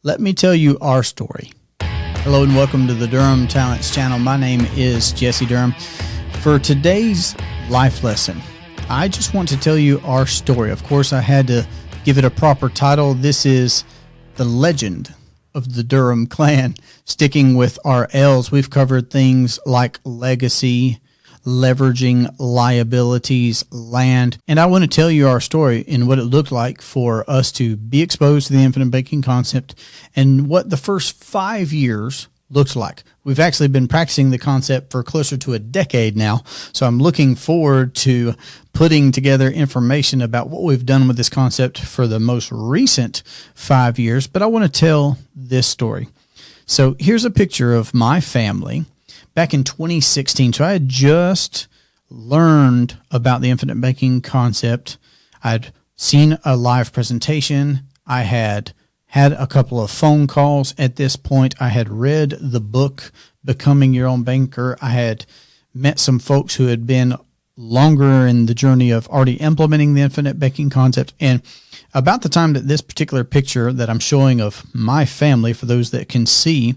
Let me tell you our story. Hello and welcome to the Durham Talents channel. My name is Jesse Durham. For today's life lesson, I just want to tell you our story. Of course, I had to give it a proper title. This is The Legend of the Durham Clan. Sticking with our L's, we've covered things like legacy, leveraging liabilities, land, and I want to tell you our story and what it looked like for us to be exposed to the infinite banking concept and what the first 5 years looks like. We've actually been practicing the concept for closer to a decade now, so I'm looking forward to putting together information about what we've done with this concept for the most recent 5 years, but I want to tell this story. So here's a picture of my family back in 2016. So I had just learned about the infinite banking concept. I'd seen a live presentation. I had a couple of phone calls at this point. I had read the book, Becoming Your Own Banker. I had met some folks who had been longer in the journey of already implementing the infinite banking concept. And about the time that this particular picture that I'm showing of my family, for those that can see,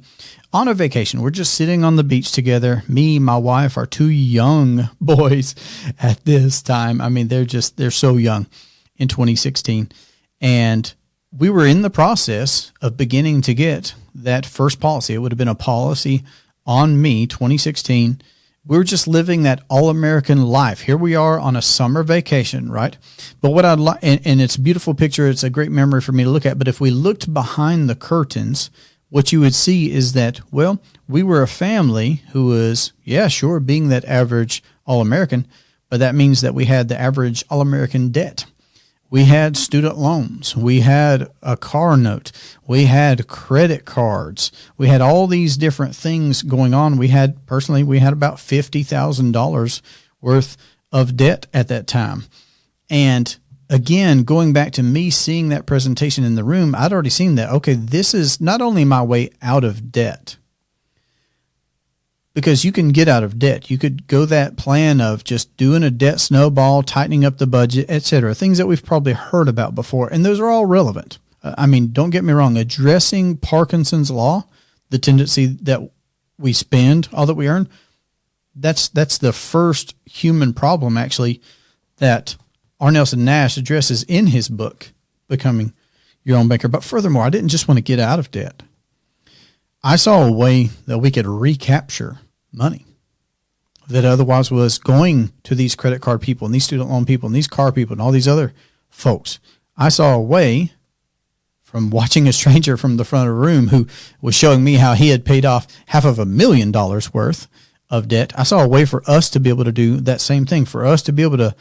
on a vacation, we're just sitting on the beach together. Me, my wife, our two young boys at this time. I mean, they're so young in 2016. And we were in the process of beginning to get that first policy. It would have been a policy on me, 2016. We were just living that all-American life. Here we are on a summer vacation, right? But what I'd like, and it's a beautiful picture. It's a great memory for me to look at. But if we looked behind the curtains, what you would see is that, well, we were a family who was, yeah, sure, being that average all-American, but that means that we had the average all-American debt. We had student loans. We had a car note. We had credit cards. We had all these different things going on. We had about $50,000 worth of debt at that time. And again, going back to me seeing that presentation in the room, I'd already seen that, okay, this is not only my way out of debt, because you can get out of debt. You could go that plan of just doing a debt snowball, tightening up the budget, etc. Things that we've probably heard about before, and those are all relevant. I mean, don't get me wrong. Addressing Parkinson's law, the tendency that we spend all that we earn, that's the first human problem, actually, that R. Nelson Nash addresses in his book, Becoming Your Own Banker. But furthermore, I didn't just want to get out of debt. I saw a way that we could recapture money that otherwise was going to these credit card people and these student loan people and these car people and all these other folks. I saw a way, from watching a stranger from the front of the room who was showing me how he had paid off $500,000 worth of debt. I saw a way for us to be able to do that same thing, for us to be able to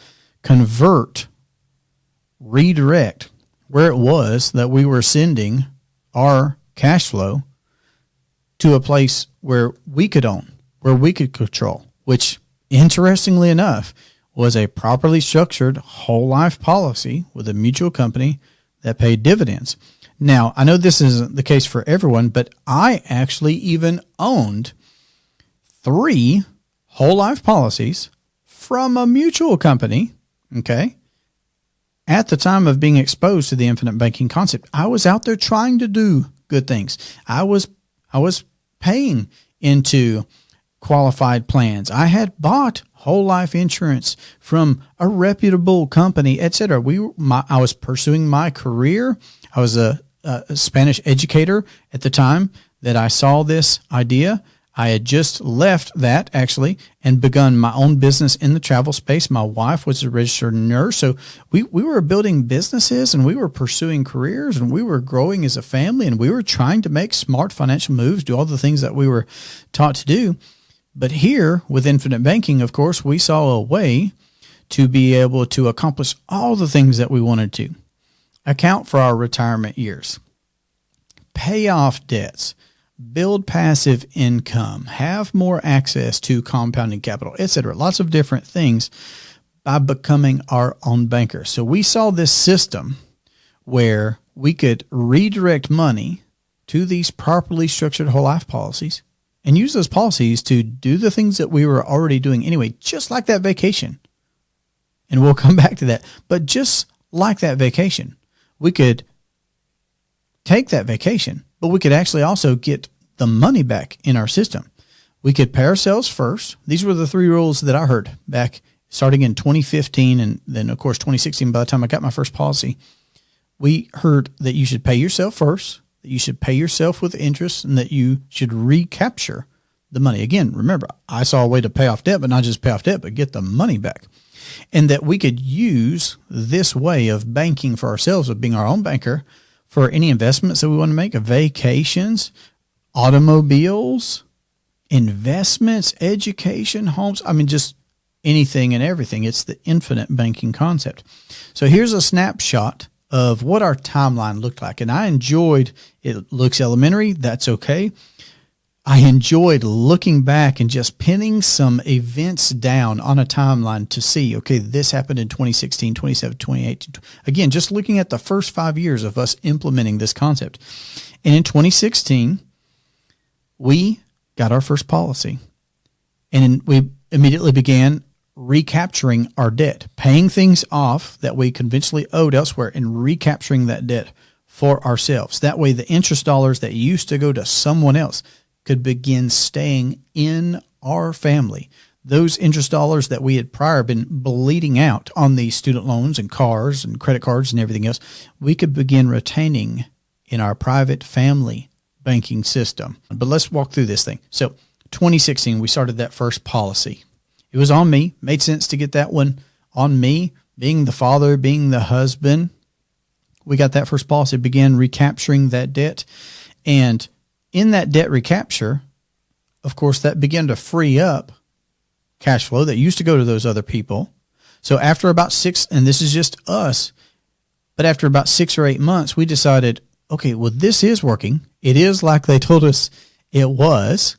redirect where it was that we were sending our cash flow to a place where we could own, where we could control, which, interestingly enough, was a properly structured whole life policy with a mutual company that paid dividends. Now, I know this isn't the case for everyone, but I actually even owned 3 whole life policies from a mutual company, okay, at the time of being exposed to the infinite banking concept. I was out there trying to do good things. I was paying into qualified plans. I had bought whole life insurance from a reputable company, etc. I was pursuing my career. I was a Spanish educator at the time that I saw this idea. I had just left that, actually, and begun my own business in the travel space. My wife was a registered nurse. So we were building businesses and we were pursuing careers and we were growing as a family and we were trying to make smart financial moves, do all the things that we were taught to do. But here with infinite banking, of course, we saw a way to be able to accomplish all the things that we wanted to. Account for our retirement years, pay off debts, build passive income, have more access to compounding capital, etc. Lots of different things by becoming our own banker. So we saw this system where we could redirect money to these properly structured whole life policies and use those policies to do the things that we were already doing anyway, just like that vacation. And we'll come back to that. But just like that vacation, we could take that vacation, but we could actually also get the money back in our system. We could pay ourselves first. These were the 3 rules that I heard back starting in 2015. And then, of course, 2016, by the time I got my first policy, we heard that you should pay yourself first, that you should pay yourself with interest, and that you should recapture the money. Again, remember, I saw a way to pay off debt, but not just pay off debt, but get the money back. And that we could use this way of banking for ourselves, of being our own banker, for any investments that we want to make, vacations, automobiles, investments, education, homes. I mean, just anything and everything. It's the infinite banking concept. So here's a snapshot of what our timeline looked like. And I enjoyed, it looks elementary. That's okay. I enjoyed looking back and just pinning some events down on a timeline to see, okay, this happened in 2016, 2017, 2018. Again, just looking at the first 5 years of us implementing this concept. And in 2016, we got our first policy. And we immediately began recapturing our debt, paying things off that we conventionally owed elsewhere and recapturing that debt for ourselves. That way, the interest dollars that used to go to someone else could begin staying in our family. Those interest dollars that we had prior been bleeding out on these student loans and cars and credit cards and everything else, we could begin retaining in our private family banking system. But let's walk through this thing. So 2016, we started that first policy. It was on me. Made sense to get that one on me, being the father, being the husband. We got that first policy, began recapturing that debt. And in that debt recapture, of course, that began to free up cash flow that used to go to those other people. So after about 6, and this is just us, but after about 6 or 8 months, we decided, okay, well, this is working. It is like they told us it was.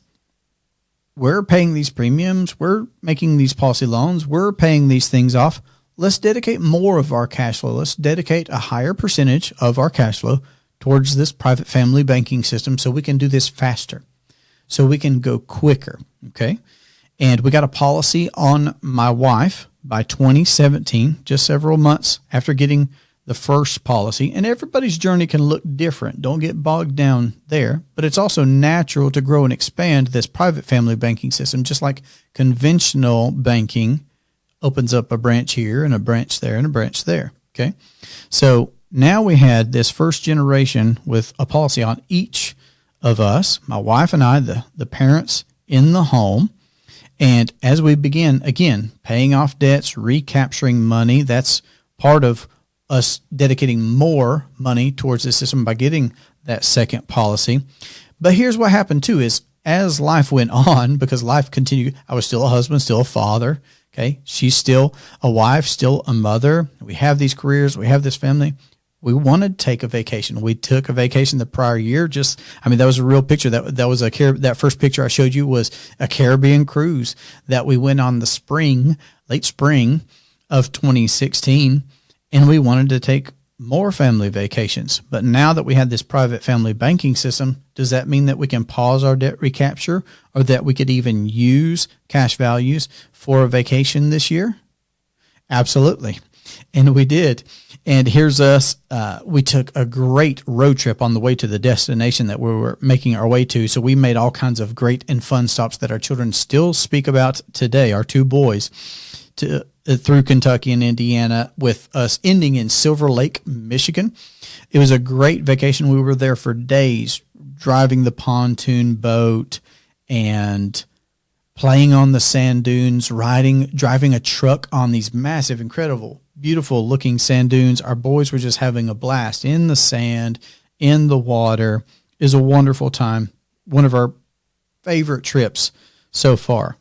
We're paying these premiums. We're making these policy loans. We're paying these things off. Let's dedicate more of our cash flow. Let's dedicate a higher percentage of our cash flow towards this private family banking system so we can do this faster, so we can go quicker, okay? And we got a policy on my wife by 2017, just several months after getting the first policy. And everybody's journey can look different. Don't get bogged down there. But it's also natural to grow and expand this private family banking system, just like conventional banking opens up a branch here and a branch there and a branch there, okay? So now we had this first generation with a policy on each of us, my wife and I, the parents in the home. And as we begin, again, paying off debts, recapturing money, that's part of us dedicating more money towards this system by getting that second policy. But here's what happened too, is as life went on, because life continued, I was still a husband, still a father, okay? She's still a wife, still a mother. We have these careers, we have this family. We wanted to take a vacation. We took a vacation the prior year. That was a real picture. That was that first picture I showed you was a Caribbean cruise that we went on late spring of 2016. And we wanted to take more family vacations. But now that we had this private family banking system, does that mean that we can pause our debt recapture, or that we could even use cash values for a vacation this year? Absolutely. And we did. And here's us. We took a great road trip on the way to the destination that we were making our way to. So we made all kinds of great and fun stops that our children still speak about today, our 2 boys, through Kentucky and Indiana, with us ending in Silver Lake, Michigan. It was a great vacation. We were there for days, driving the pontoon boat and playing on the sand dunes, driving a truck on these massive, incredible, beautiful looking sand dunes. Our boys were just having a blast in the sand, in the water. It was a wonderful time. One of our favorite trips so far.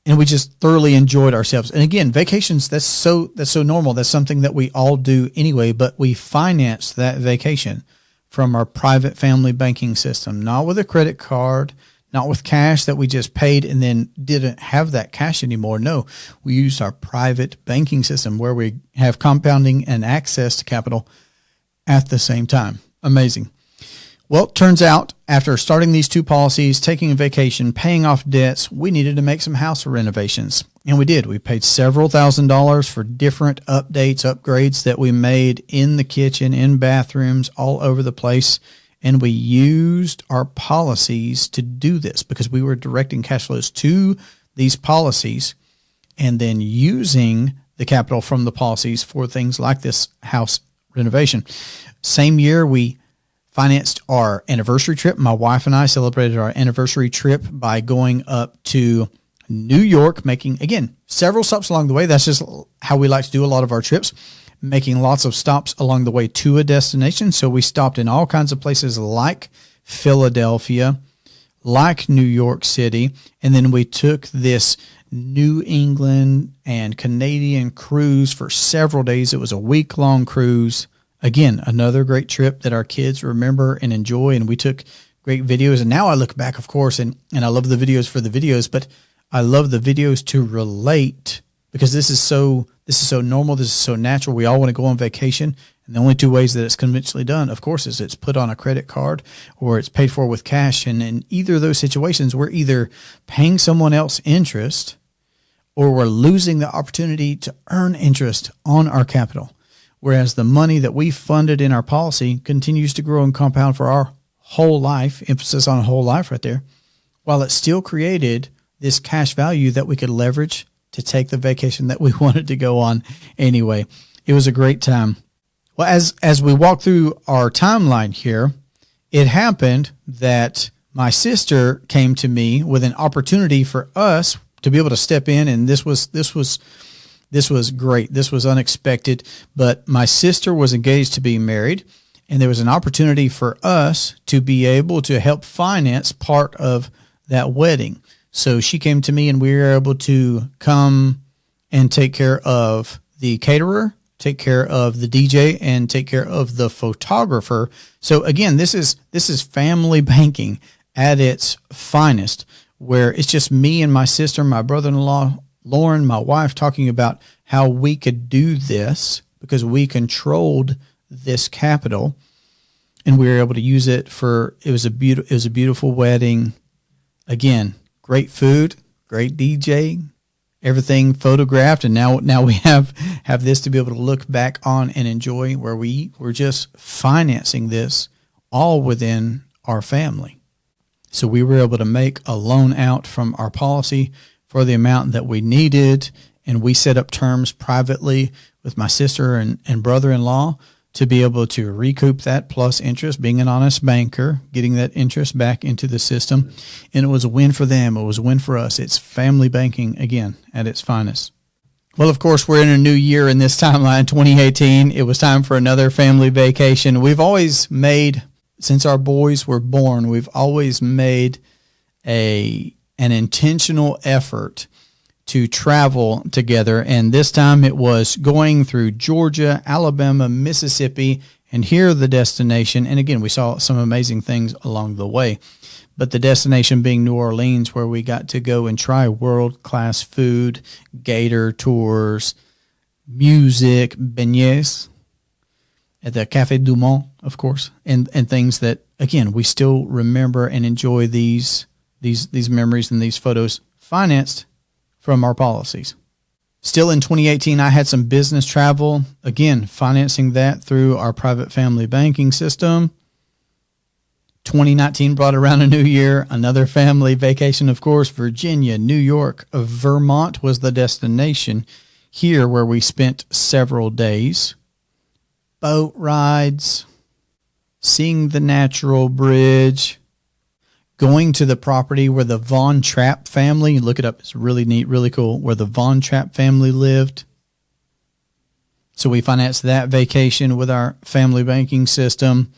And we just thoroughly enjoyed ourselves. And again, vacations, that's so normal. That's something that we all do anyway, but we financed that vacation from our private family banking system, not with a credit card, not with cash that we just paid and then didn't have that cash anymore. No, we used our private banking system where we have compounding and access to capital at the same time. Amazing. Well, it turns out after starting these 2 policies, taking a vacation, paying off debts, we needed to make some house renovations. And we did. We paid several $1,000s for different updates, upgrades that we made in the kitchen, in bathrooms, all over the place. And we used our policies to do this because we were directing cash flows to these policies and then using the capital from the policies for things like this house renovation. Same year, we financed our anniversary trip. My wife and I celebrated our anniversary trip by going up to New York, making, again, several stops along the way. That's just how we like to do a lot of our trips, making lots of stops along the way to a destination. So we stopped in all kinds of places like Philadelphia, like New York City, and then we took this New England and Canadian cruise for several days. It was a week-long cruise. Again, another great trip that our kids remember and enjoy, and we took great videos. And now I look back, of course, and I love the videos for the videos, but I love the videos to relate because this is so normal. This is so natural. We all want to go on vacation. And the only two ways that it's conventionally done, of course, is it's put on a credit card or it's paid for with cash. And in either of those situations, we're either paying someone else interest or we're losing the opportunity to earn interest on our capital. Whereas the money that we funded in our policy continues to grow and compound for our whole life, emphasis on whole life right there, while it still created this cash value that we could leverage to take the vacation that we wanted to go on anyway. It was a great time. Well, as we walk through our timeline here, it happened that my sister came to me with an opportunity for us to be able to step in, and this was great. This was unexpected, but my sister was engaged to be married, and there was an opportunity for us to be able to help finance part of that wedding. So she came to me, and we were able to come and take care of the caterer, take care of the DJ, and take care of the photographer. So again, this is family banking at its finest, where it's just me and my sister, my brother-in-law, Lauren, my wife, talking about how we could do this because we controlled this capital, and we were able to use it for. It was a beautiful wedding. Again, great food, great DJ, everything photographed, and now we have this to be able to look back on and enjoy, where we were just financing this all within our family. So we were able to make a loan out from our policy for the amount that we needed, and we set up terms privately with my sister and brother-in-law to be able to recoup that plus interest, being an honest banker, getting that interest back into the system. And it was a win for them. It was a win for us. It's family banking, again, at its finest. Well, of course, we're in a new year in this timeline, 2018. It was time for another family vacation. We've always made, since our boys were born, we've always made an intentional effort to travel together, and this time it was going through Georgia, Alabama, Mississippi, and here the destination. And again, we saw some amazing things along the way, but the destination being New Orleans, where we got to go and try world-class food, gator tours, music, beignets at the Café du Monde, of course, and things that, again, we still remember and enjoy these memories and these photos financed from our policies. Still in 2018, I had some business travel, again, financing that through our private family banking system. 2019 brought around a new year, another family vacation, of course. Virginia, New York, Vermont was the destination here, where we spent several days. Boat rides, seeing the natural bridge, going to the property where the Von Trapp family, look it up, it's really neat, really cool, where the Von Trapp family lived. So we financed that vacation with our family banking system.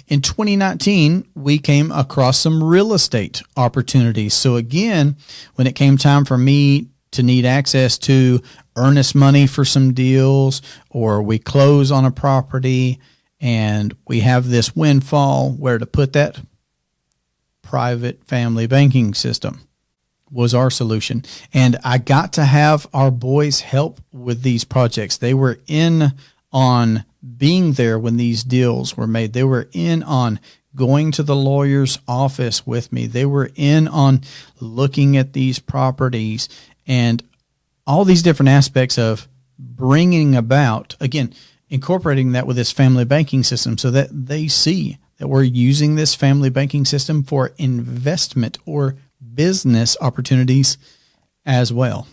In 2019, we came across some real estate opportunities. So again, when it came time for me to need access to earnest money for some deals, or we close on a property and we have this windfall, where to put that? Private family banking system was our solution. And I got to have our boys help with these projects. They were in on being there when these deals were made. They were in on going to the lawyer's office with me. They were in on looking at these properties and all these different aspects of bringing about, again, incorporating that with this family banking system so that they see that we're using this family banking system for investment or business opportunities as well.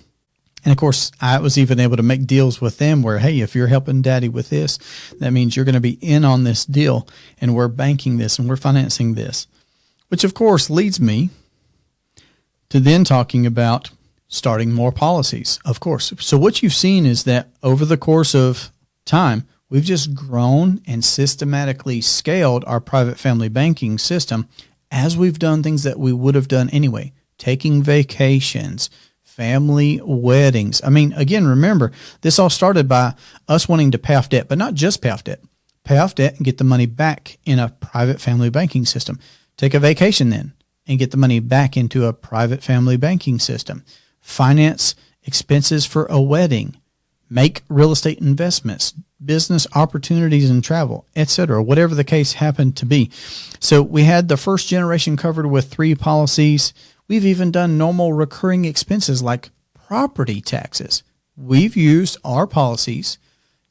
And of course, I was even able to make deals with them where, hey, if you're helping daddy with this, that means you're going to be in on this deal, and we're banking this and we're financing this, which of course leads me to then talking about starting more policies, of course. So what you've seen is that over the course of time, we've just grown and systematically scaled our private family banking system as we've done things that we would have done anyway, taking vacations, family weddings. I mean, again, remember, this all started by us wanting to pay off debt, but not just pay off debt. Pay off debt and get the money back in a private family banking system. Take a vacation then and get the money back into a private family banking system. Finance expenses for a wedding. Make real estate investments, business opportunities and travel, etc., whatever the case happened to be. So we had the first generation covered with 3 policies. We've even done normal recurring expenses like property taxes. We've used our policies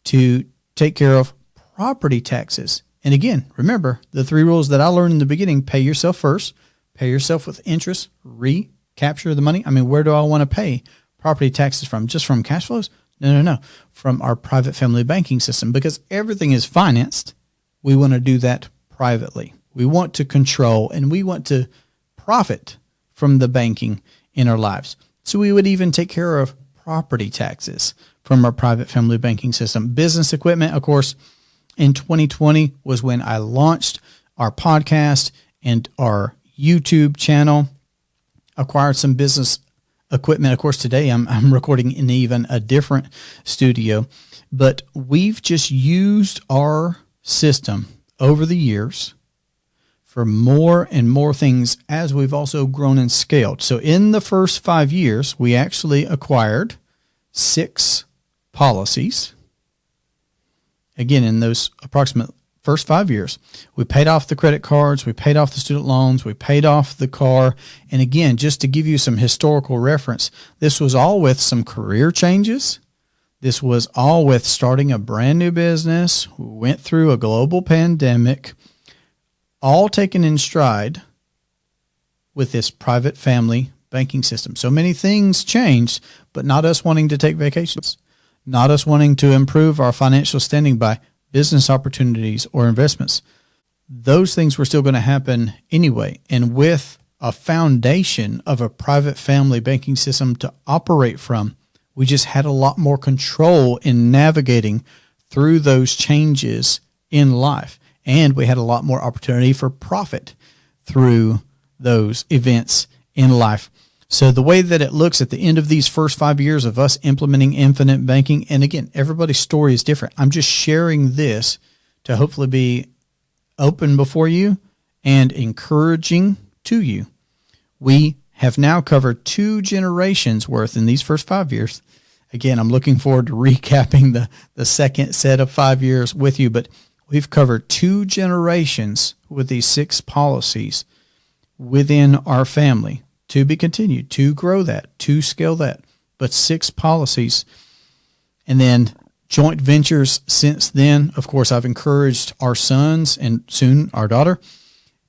to take care of property taxes. And again, remember the 3 rules that I learned in the beginning: pay yourself first, pay yourself with interest, recapture the money. I mean, where do I want to pay property taxes from? Just from cash flows? No. From our private family banking system, because everything is financed. We want to do that privately. We want to control and we want to profit from the banking in our lives. So we would even take care of property taxes from our private family banking system. Business equipment, of course, in 2020 was when I launched our podcast and our YouTube channel, acquired some business equipment. Of course, today I'm recording in even a different studio, but we've just used our system over the years for more and more things as we've also grown and scaled. So in the first 5 years, we actually acquired 6 policies. Again, in those approximate first 5 years, we paid off the credit cards, we paid off the student loans, we paid off the car. And again, just to give you some historical reference, this was all with some career changes. This was all with starting a brand new business. We went through a global pandemic, all taken in stride with this private family banking system. So many things changed, but not us wanting to take vacations, not us wanting to improve our financial standing by business opportunities or investments. Those things were still going to happen anyway. And with a foundation of a private family banking system to operate from, we just had a lot more control in navigating through those changes in life. And we had a lot more opportunity for profit through those events in life. So the way that it looks at the end of these first 5 years of us implementing infinite banking, and again, everybody's story is different. I'm just sharing this to hopefully be open before you and encouraging to you. We have now covered 2 generations worth in these first 5 years. Again, I'm looking forward to recapping the second set of 5 years with you, but we've covered 2 generations with these 6 policies within our family. To be continued, to grow that, to scale that, but 6 policies. And then joint ventures since then. Of course, I've encouraged our sons and soon our daughter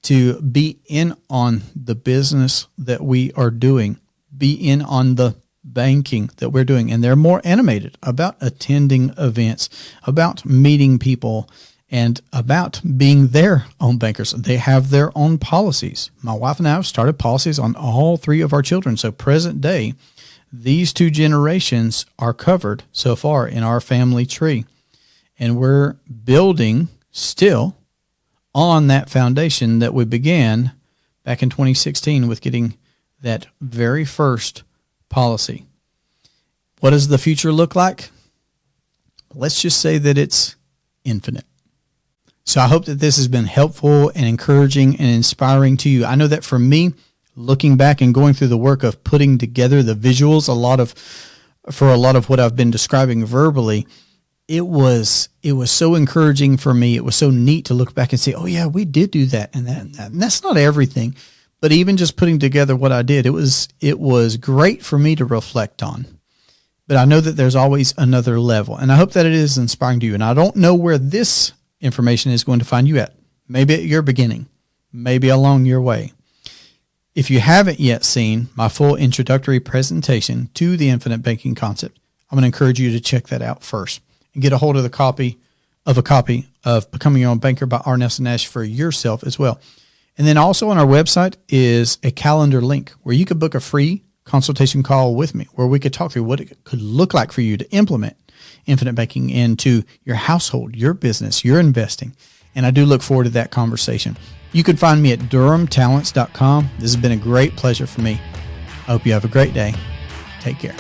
to be in on the business that we are doing, be in on the banking that we're doing. And they're more animated about attending events, about meeting people, and about being their own bankers. They have their own policies. My wife and I have started policies on all 3 of our children. So present day, these 2 generations are covered so far in our family tree. And we're building still on that foundation that we began back in 2016 with getting that very first policy. What does the future look like? Let's just say that it's infinite. So I hope that this has been helpful and encouraging and inspiring to you. I know that for me, looking back and going through the work of putting together the visuals, for a lot of what I've been describing verbally, it was so encouraging for me. It was so neat to look back and say, oh yeah, we did do that and that and that. And that's not everything, but even just putting together what I did, it was great for me to reflect on. But I know that there's always another level, and I hope that it is inspiring to you. And I don't know where this information is going to find you at. maybe at your beginning, maybe along your way. If you haven't yet seen my full introductory presentation to the infinite banking concept, I'm going to encourage you to check that out first and get a hold of a copy of Becoming Your Own Banker by R. Nelson Nash for yourself as well. And then also on our website is a calendar link where you could book a free consultation call with me, where we could talk through what it could look like for you to implement infinite banking into your household, your business, your investing. And I do look forward to that conversation. You can find me at durhamtalents.com. This has been a great pleasure for me. I hope you have a great day. Take care.